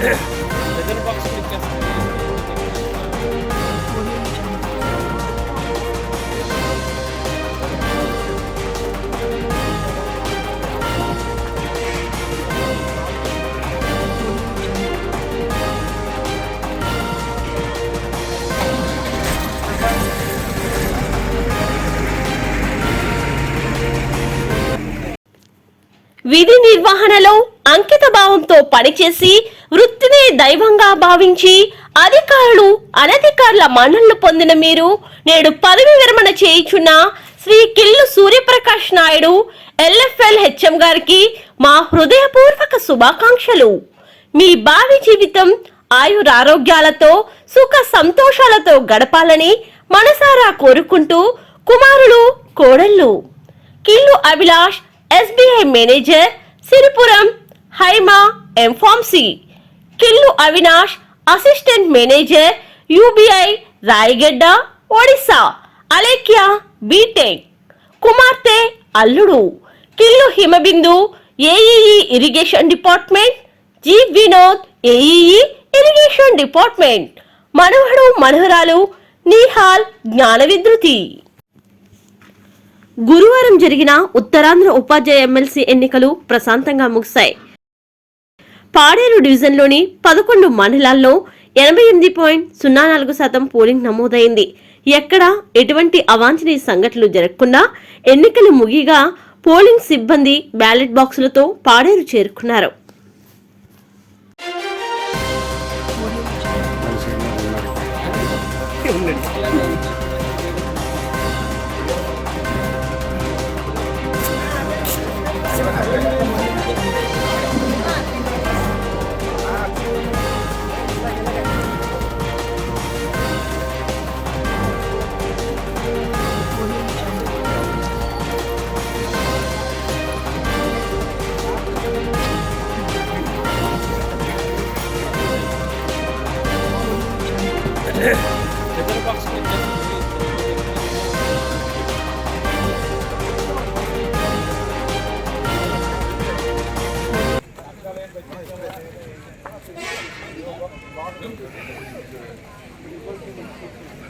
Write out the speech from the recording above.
ఏదైనా box click చేస్తాను. విధి నిర్వహణలో అంకిత భావంతో పనిచేసి వృత్తినే దైవంగా భావించి అధికారులు అనధికారుల మన్ననలు పొందిన మీరు నేడు పదవి విరమణ చేయుచున్న శ్రీ కిల్లు సూర్యప్రకాష్ నాయుడు ఎల్ఎఫ్ఎల్ హెచ్ఎం గారికి మా హృదయపూర్వక శుభాకాంక్షలు. మీ భావి జీవితం ఆయురారోగ్యాలతో సుఖ సంతోషాలతో గడపాలని మనసారా కోరుకుంటూ కుమారులు కోడళ్ళు Killu Abhilash SBI manager Siripuram Haima M pharmacy, Killu Avinash assistant manager UBI Rayagada Odisha Alekhya B Tech, కుమార్తె అల్లుడు Killu Himabindu AEE irrigation department, G Vinod AEE irrigation department, మనవడు మనవరాలు నిహాల్ జ్ఞాన విద్రుతి. గురువారం జరిగిన ఉత్తరాంధ్ర ఉపాధ్యాయ ఎమ్మెల్సీ ఎన్నికలు ప్రశాంతంగా ముగిశాయి. పాడేరు డివిజన్లోని 11 మండలాల్లో 88.04% పోలింగ్ నమోదైంది. ఎక్కడా ఎటువంటి అవాంఛనీయ సంఘటనలు జరగకుండా ఎన్నికలు ముగిగా పోలింగ్ సిబ్బంది బ్యాలెట్ బాక్సులతో పాడేరు చేరుకున్నారు.